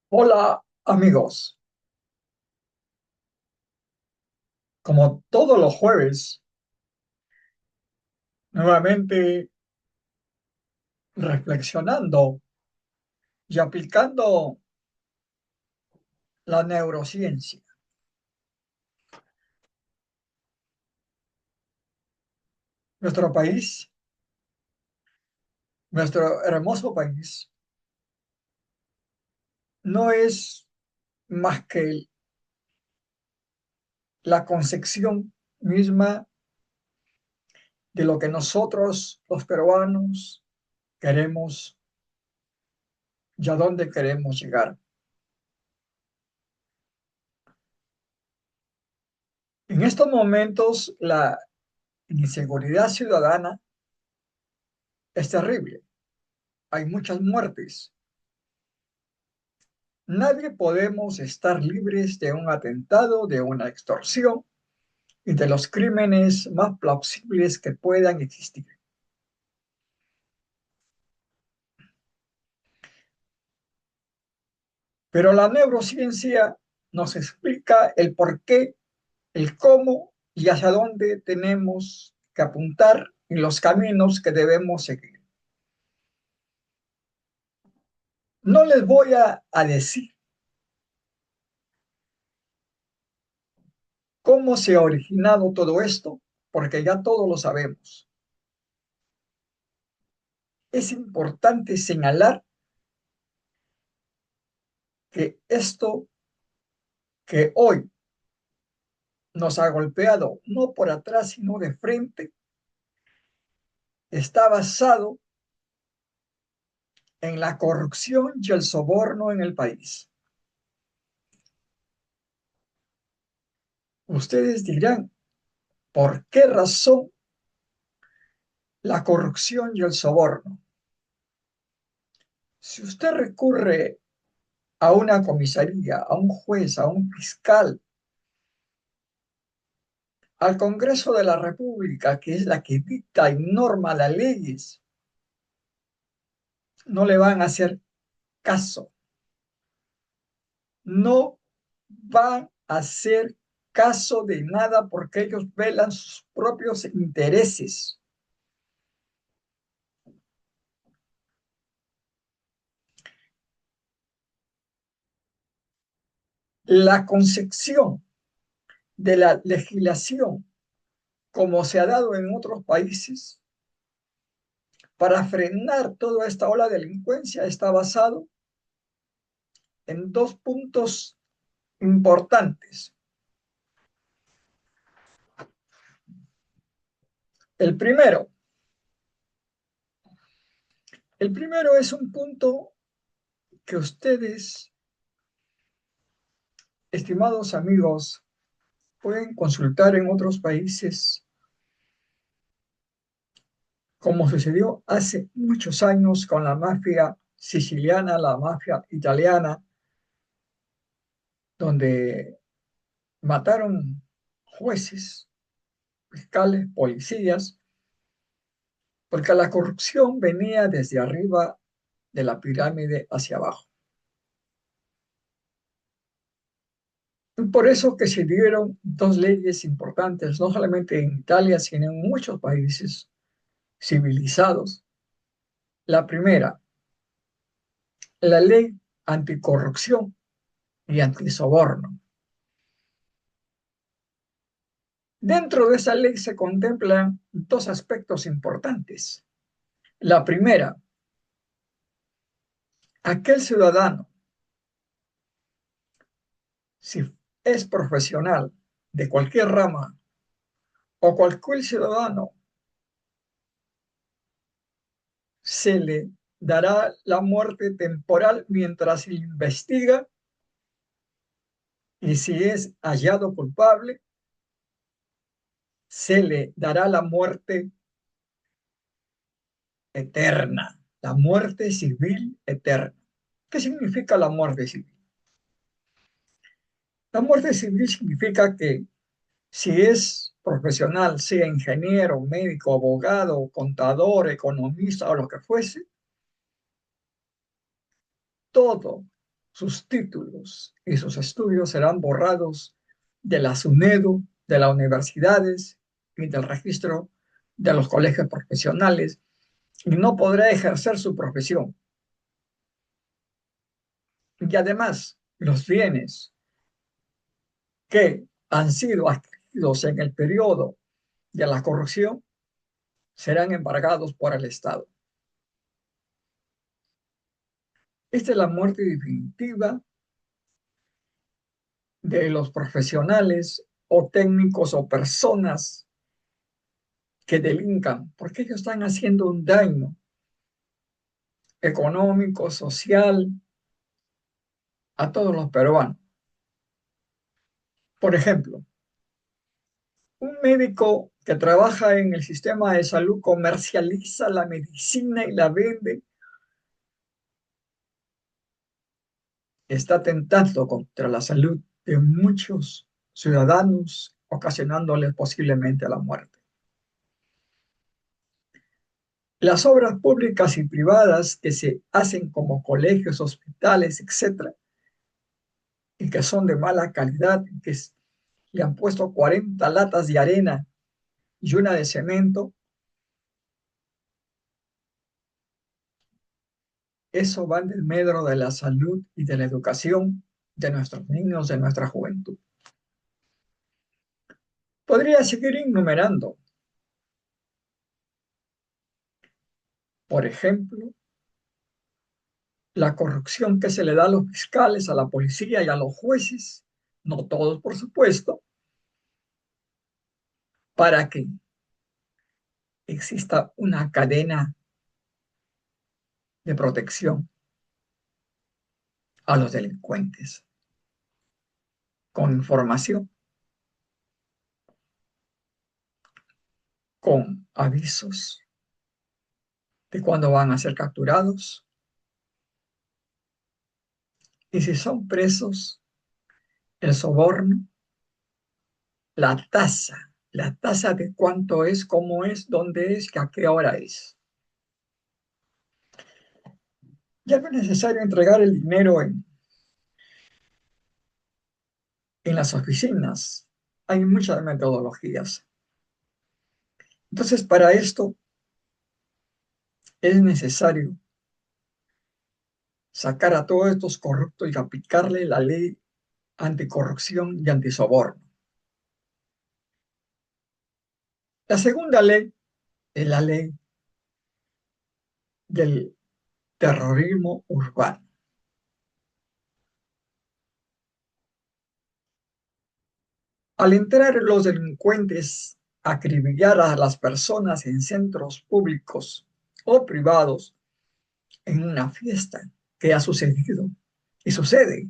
Hola amigos, como todos los jueves, nuevamente reflexionando y aplicando la neurociencia. Nuestro país, nuestro hermoso país, no es más que la concepción misma de lo que nosotros los peruanos queremos y a dónde queremos llegar. En estos momentos la inseguridad ciudadana es terrible. Hay muchas muertes. Nadie podemos estar libres de un atentado, de una extorsión y de los crímenes más plausibles que puedan existir. Pero la neurociencia nos explica el por qué, el cómo y hacia dónde tenemos que apuntar y los caminos que debemos seguir. No les voy a decir cómo se ha originado todo esto, porque ya todos lo sabemos. Es importante señalar que esto que hoy nos ha golpeado no por atrás, sino de frente, está basado en la corrupción y el soborno en el país. Ustedes dirán, ¿por qué razón la corrupción y el soborno? Si usted recurre a una comisaría, a un juez, a un fiscal, al Congreso de la República, que es la que dicta y norma las leyes, no le van a hacer caso. No van a hacer caso de nada porque ellos velan sus propios intereses. La concepción de la legislación, como se ha dado en otros países, para frenar toda esta ola de delincuencia está basado en dos puntos importantes. El primero, el primero es un punto que ustedes, estimados amigos, pueden consultar en otros países, como sucedió hace muchos años con la mafia siciliana, la mafia italiana, donde mataron jueces, fiscales, policías, porque la corrupción venía desde arriba de la pirámide hacia abajo. Y por eso que se dieron dos leyes importantes, no solamente en Italia, sino en muchos países civilizados. La primera, la ley anticorrupción y antisoborno. Dentro de esa ley se contemplan dos aspectos importantes. La primera, aquel ciudadano, si es profesional de cualquier rama o cualquier ciudadano, se le dará la muerte temporal mientras se investiga y si es hallado culpable, se le dará la muerte eterna, la muerte civil eterna. ¿Qué significa la muerte civil? La muerte civil significa que si es profesional, sea ingeniero, médico, abogado, contador, economista o lo que fuese, todo sus títulos y sus estudios serán borrados de la SUNEDU, de las universidades y del registro de los colegios profesionales y no podrá ejercer su profesión. Y además, los bienes que han sido adquiridos en el periodo de la corrupción serán embargados por el Estado. Esta es la muerte definitiva de los profesionales o técnicos o personas que delincan, porque ellos están haciendo un daño económico, social, a todos los peruanos. Por ejemplo, un médico que trabaja en el sistema de salud comercializa la medicina y la vende, está atentando contra la salud de muchos ciudadanos, ocasionándoles posiblemente la muerte. Las obras públicas y privadas que se hacen como colegios, hospitales, etcétera, y que son de mala calidad, que le han puesto 40 latas de arena y una de cemento, eso va en el medro de la salud y de la educación de nuestros niños, de nuestra juventud. Podría seguir enumerando, por ejemplo, la corrupción que se le da a los fiscales, a la policía y a los jueces, no todos, por supuesto, para que exista una cadena de protección a los delincuentes, con información, con avisos de cuándo van a ser capturados y si son presos, el soborno, la tasa de cuánto es, cómo es, dónde es, a qué hora es. Ya no es necesario entregar el dinero en las oficinas. Hay muchas metodologías. Entonces, para esto es necesario sacar a todos estos corruptos y aplicarle la ley anticorrupción y antisoborno. La segunda ley es la ley del terrorismo urbano. Al entrar los delincuentes a acribillar a las personas en centros públicos o privados en una fiesta que ha sucedido y sucede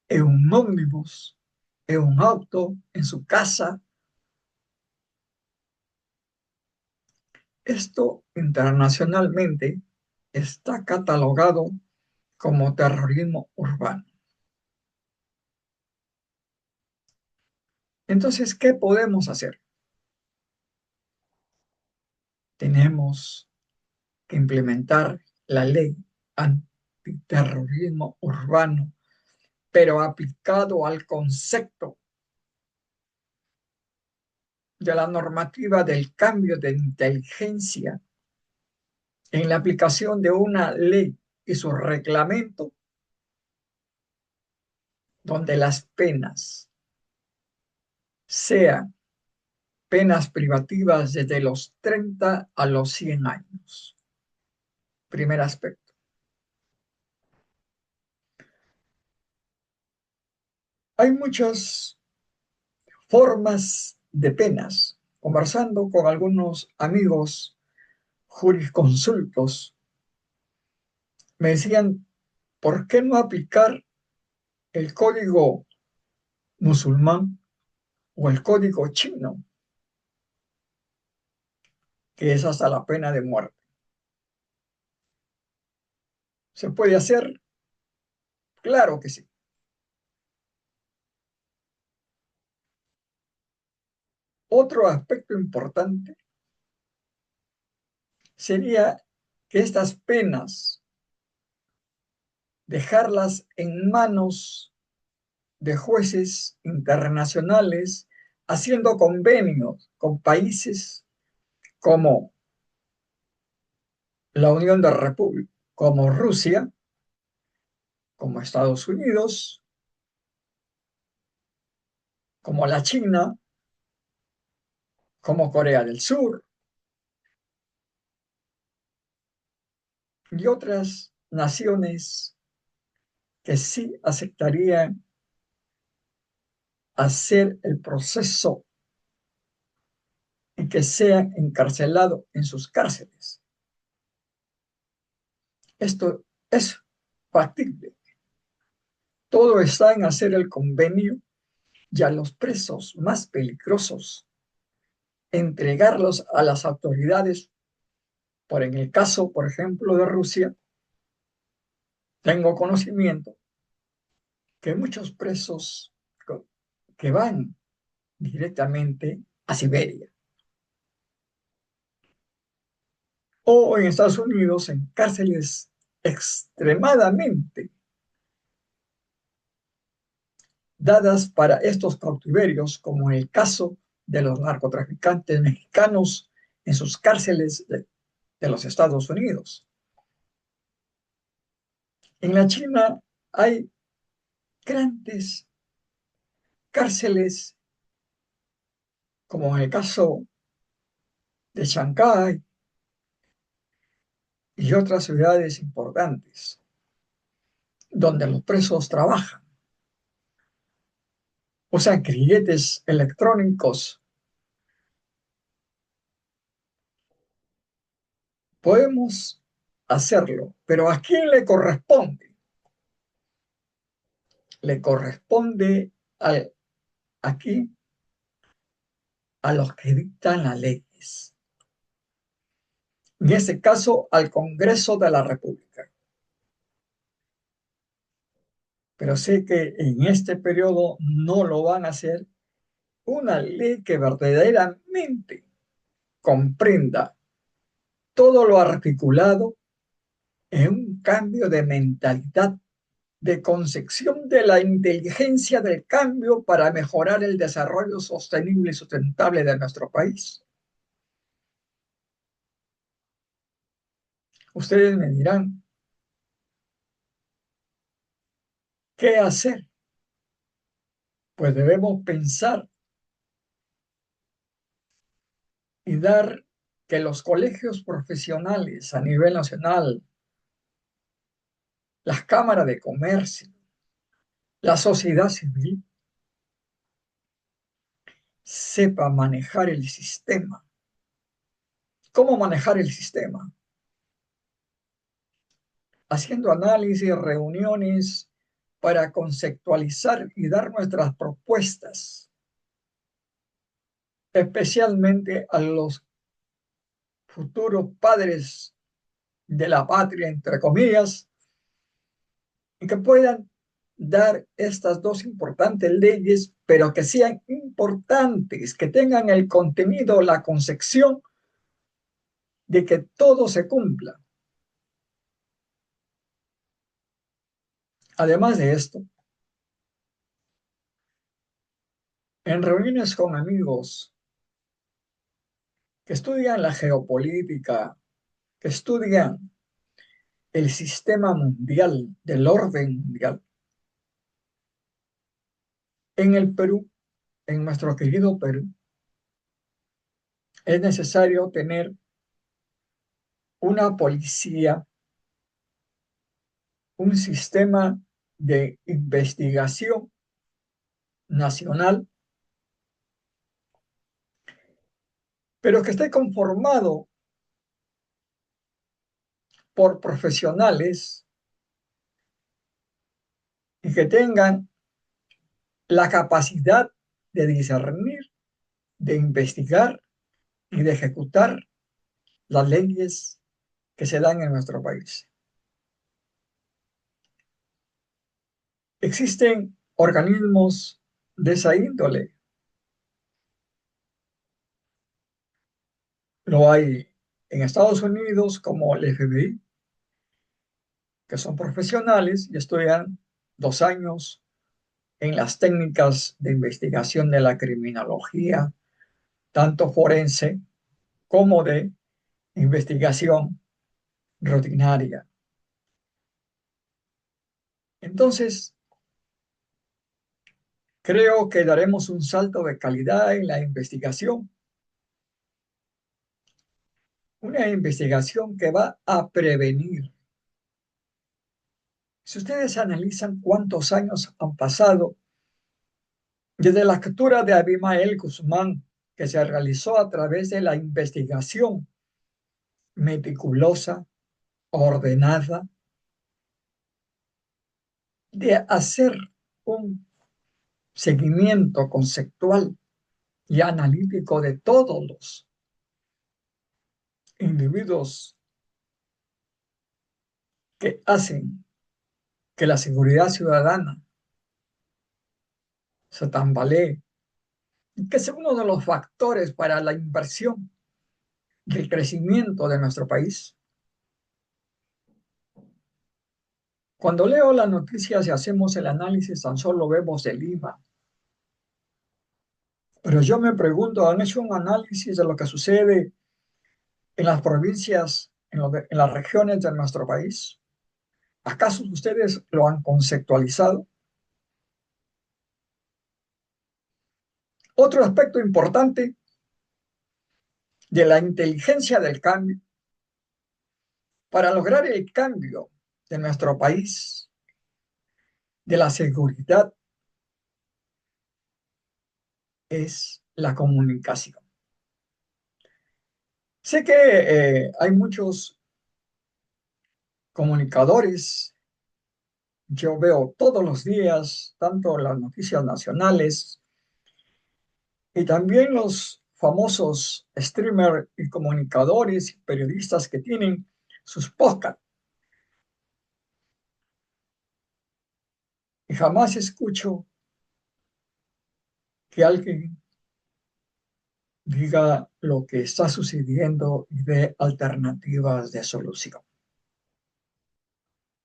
en un ómnibus, en un auto, en su casa. Esto internacionalmente está catalogado como terrorismo urbano. Entonces, ¿qué podemos hacer? Tenemos que implementar la ley antiterrorismo urbano, pero aplicado al concepto de la normativa del cambio de inteligencia en la aplicación de una ley y su reglamento, donde las penas sean penas privativas desde los 30 a los 100 años. Primer aspecto. Hay muchas formas de penas. Conversando con algunos amigos jurisconsultos, me decían, ¿por qué no aplicar el código musulmán o el código chino, que es hasta la pena de muerte? ¿Se puede hacer? Claro que sí. Otro aspecto importante sería que estas penas dejarlas en manos de jueces internacionales, haciendo convenios con países como la Unión de República, como Rusia, como Estados Unidos, como la China, como Corea del Sur y otras naciones que sí aceptarían hacer el proceso y que sean encarcelados en sus cárceles. Esto es factible. Todo está en hacer el convenio y a los presos más peligrosos entregarlos a las autoridades. Por en el caso, por ejemplo, de Rusia, tengo conocimiento que muchos presos que van directamente a Siberia o en Estados Unidos en cárceles extremadamente dadas para estos cautiverios, como en el caso de los narcotraficantes mexicanos en sus cárceles de los Estados Unidos. En la China hay grandes cárceles, como en el caso de Shanghái y otras ciudades importantes, donde los presos trabajan, usan grilletes electrónicos. Podemos hacerlo, pero ¿a quién le corresponde? Le corresponde aquí a los que dictan las leyes, en este caso al Congreso de la República. Pero sé que en este periodo no lo van a hacer. Una ley que verdaderamente comprenda todo lo articulado en un cambio de mentalidad, de concepción de la inteligencia del cambio para mejorar el desarrollo sostenible y sustentable de nuestro país. Ustedes me dirán, ¿qué hacer? Pues debemos pensar y dar que los colegios profesionales a nivel nacional, las cámaras de comercio, la sociedad civil, sepa manejar el sistema. ¿Cómo manejar el sistema? Haciendo análisis, reuniones para conceptualizar y dar nuestras propuestas, especialmente a los futuros padres de la patria, entre comillas, y que puedan dar estas dos importantes leyes, pero que sean importantes, que tengan el contenido, la concepción de que todo se cumpla. Además de esto, en reuniones con amigos que estudian la geopolítica, que estudian el sistema mundial, del orden mundial, en el Perú, en nuestro querido Perú, es necesario tener una policía, un sistema de investigación nacional, pero que esté conformado por profesionales y que tengan la capacidad de discernir, de investigar y de ejecutar las leyes que se dan en nuestro país. Existen organismos de esa índole. Lo hay en Estados Unidos como el FBI, que son profesionales y estudian 2 años en las técnicas de investigación de la criminología, tanto forense como de investigación rutinaria. Entonces, creo que daremos un salto de calidad en la investigación, una investigación que va a prevenir. Si ustedes analizan cuántos años han pasado desde la captura de Abimael Guzmán, que se realizó a través de la investigación meticulosa, ordenada, de hacer un seguimiento conceptual y analítico de todos los individuos que hacen que la seguridad ciudadana se tambalee, y que es uno de los factores para la inversión y el crecimiento de nuestro país. Cuando leo las noticias y hacemos el análisis, tan solo vemos el IVA. Pero yo me pregunto, ¿han hecho un análisis de lo que sucede en las provincias, en las regiones de nuestro país? ¿Acaso ustedes lo han conceptualizado? Otro aspecto importante de la inteligencia del cambio, para lograr el cambio de nuestro país, de la seguridad, es la comunicación. Sé que hay muchos comunicadores, yo veo todos los días, tanto las noticias nacionales y también los famosos streamers y comunicadores y periodistas que tienen sus podcasts. Y jamás escucho que alguien diga lo que está sucediendo y dé alternativas de solución.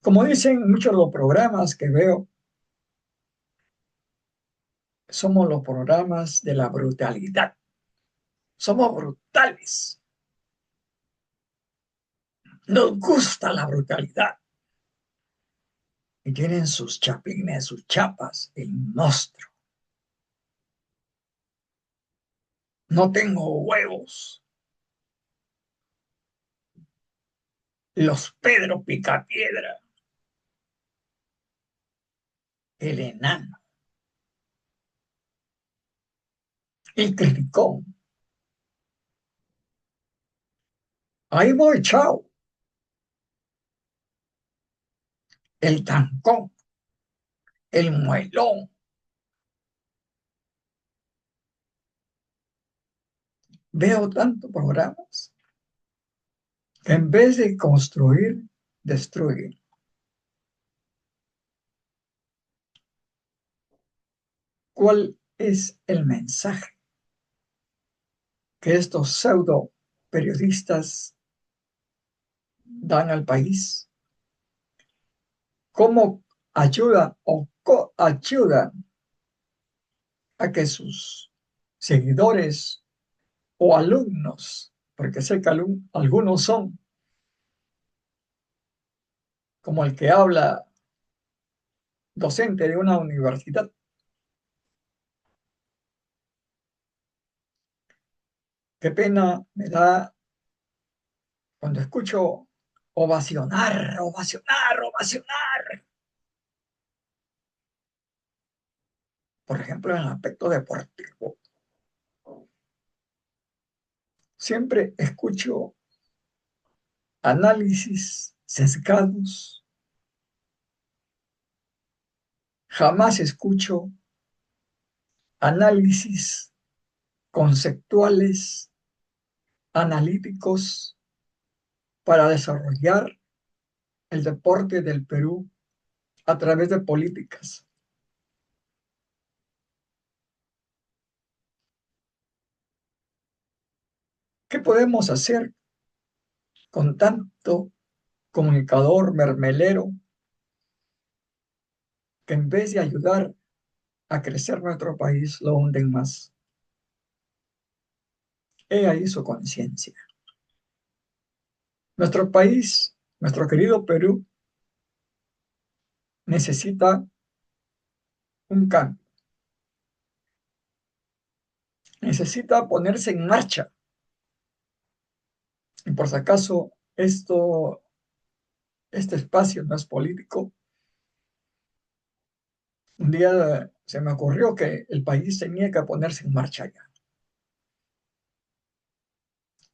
Como dicen muchos de los programas que veo, somos los programas de la brutalidad. Somos brutales. Nos gusta la brutalidad. Y tienen sus chapines, sus chapas, el monstruo. No tengo huevos. Los Pedro Picapiedra. El enano. El criticón. Ahí voy, chao. El tancón. El muelón. Veo tantos programas que en vez de construir, destruyen. ¿Cuál es el mensaje que estos pseudo periodistas dan al país? ¿Cómo ayudan o coayudan a que sus seguidores o alumnos, porque sé que algunos son, como el que habla docente de una universidad, qué pena me da cuando escucho ovacionar, ovacionar, ovacionar, por ejemplo, en el aspecto deportivo. Siempre escucho análisis sesgados, jamás escucho análisis conceptuales, analíticos para desarrollar el deporte del Perú a través de políticas. ¿Qué podemos hacer con tanto comunicador, mermelero, que en vez de ayudar a crecer nuestro país, lo hunden más. He ahí su conciencia. Nuestro país, nuestro querido Perú, necesita un cambio. Necesita ponerse en marcha. Y por si acaso este espacio no es político, un día se me ocurrió que el país tenía que ponerse en marcha ya.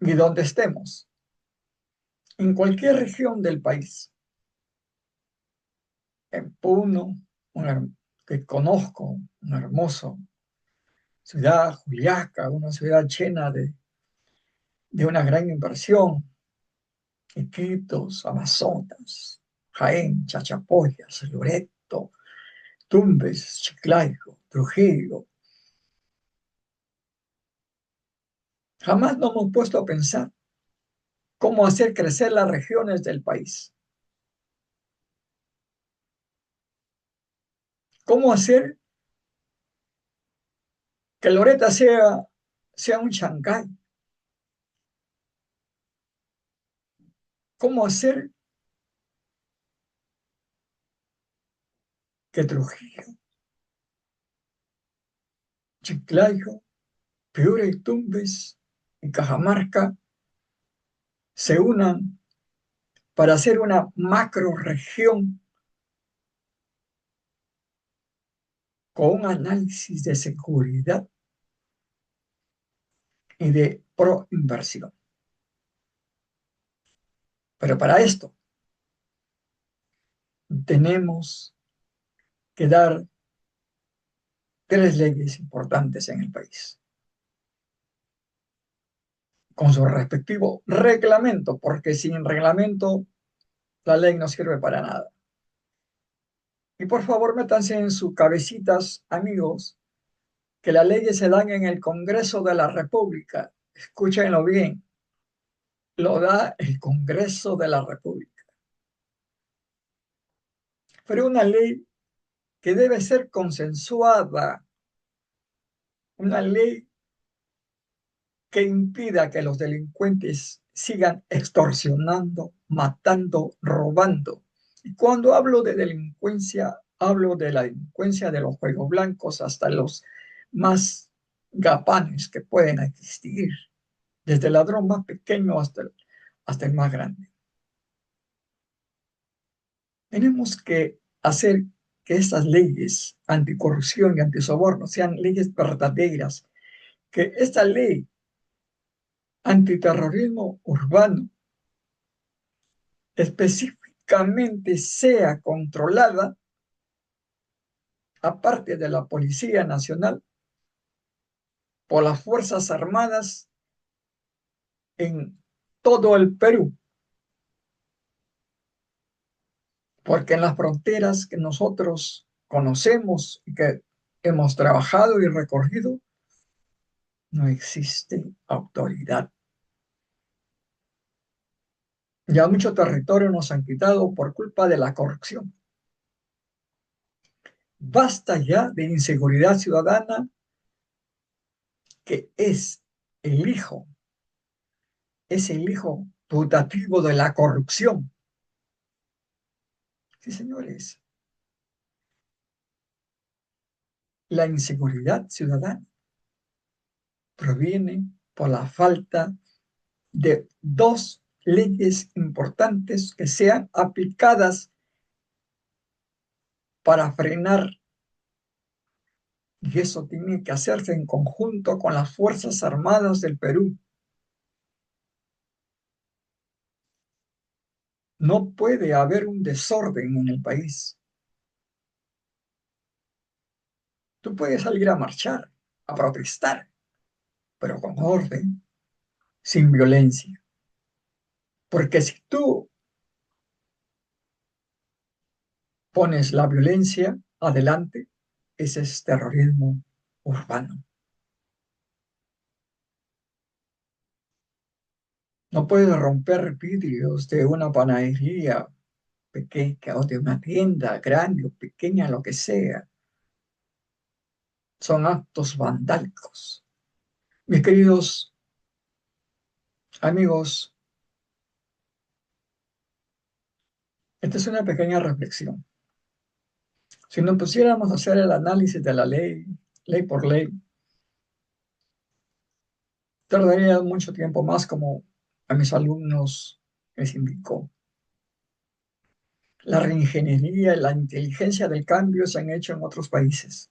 Y donde estemos, en cualquier región del país, en Puno, que conozco, una hermosa ciudad, Juliaca, una ciudad llena de una gran inversión, Iquitos, Amazonas, Jaén, Chachapoyas, Loreto, Tumbes, Chiclayo, Trujillo. Jamás nos hemos puesto a pensar cómo hacer crecer las regiones del país. Cómo hacer que Loreto sea un Shanghái. Cómo hacer que Trujillo, Chiclayo, Piura y Tumbes y Cajamarca se unan para hacer una macroregión con un análisis de seguridad y de proinversión. Pero para esto tenemos que dar tres leyes importantes en el país, con su respectivo reglamento, porque sin reglamento la ley no sirve para nada. Y por favor, métanse en sus cabecitas, amigos, que las leyes se dan en el Congreso de la República. Escúchenlo bien, lo da el Congreso de la República. Pero una ley que debe ser consensuada, una ley que impida que los delincuentes sigan extorsionando, matando, robando. Y cuando hablo de delincuencia, hablo de la delincuencia de los juegos blancos hasta los más gapanes que pueden existir, desde el ladrón más pequeño hasta el más grande. Tenemos que hacer que estas leyes anticorrupción y antisoborno sean leyes verdaderas, que esta ley antiterrorismo urbano específicamente sea controlada, aparte de la Policía Nacional, por las Fuerzas Armadas en todo el Perú. Porque en las fronteras que nosotros conocemos y que hemos trabajado y recorrido, no existe autoridad. Ya mucho territorio nos han quitado por culpa de la corrupción. Basta ya de inseguridad ciudadana, que es el hijo putativo de la corrupción. Sí, señores, la inseguridad ciudadana proviene por la falta de dos leyes importantes que sean aplicadas para frenar, y eso tiene que hacerse en conjunto con las Fuerzas Armadas del Perú. No puede haber un desorden en el país. Tú puedes salir a marchar, a protestar, pero con orden, sin violencia. Porque si tú pones la violencia adelante, ese es terrorismo urbano. No puedes romper vidrios de una panadería pequeña o de una tienda grande o pequeña, lo que sea. Son actos vandálicos. Mis queridos amigos, esta es una pequeña reflexión. Si nos pusiéramos a hacer el análisis de la ley, ley por ley, tardaría mucho tiempo más, como a mis alumnos les indicó. La reingeniería y la inteligencia del cambio se han hecho en otros países,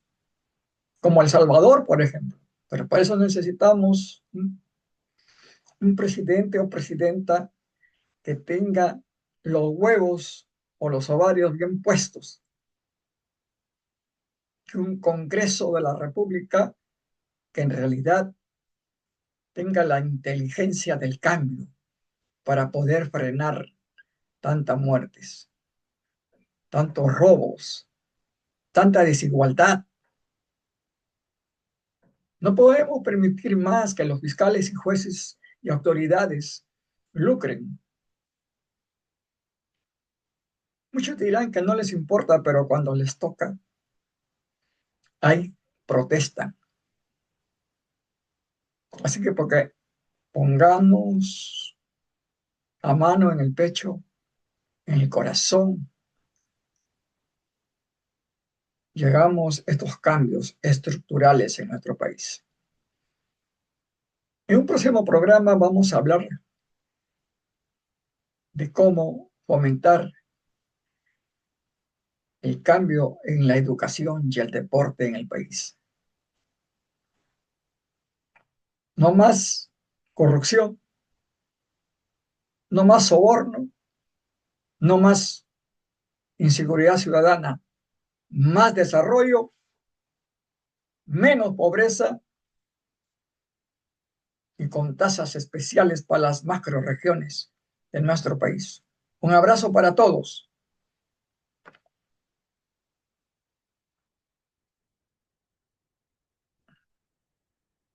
como El Salvador, por ejemplo. Pero para eso necesitamos un presidente o presidenta que tenga los huevos o los ovarios bien puestos, que un Congreso de la República que en realidad tenga la inteligencia del cambio para poder frenar tantas muertes, tantos robos, tanta desigualdad. No podemos permitir más que los fiscales y jueces y autoridades lucren. Muchos dirán que no les importa, pero cuando les toca, hay protesta. Así que porque pongamos la mano en el pecho, en el corazón, llegamos a estos cambios estructurales en nuestro país. En un próximo programa vamos a hablar de cómo fomentar el cambio en la educación y el deporte en el país. No más corrupción, no más soborno, no más inseguridad ciudadana, más desarrollo, menos pobreza y con tasas especiales para las macroregiones de nuestro país. Un abrazo para todos.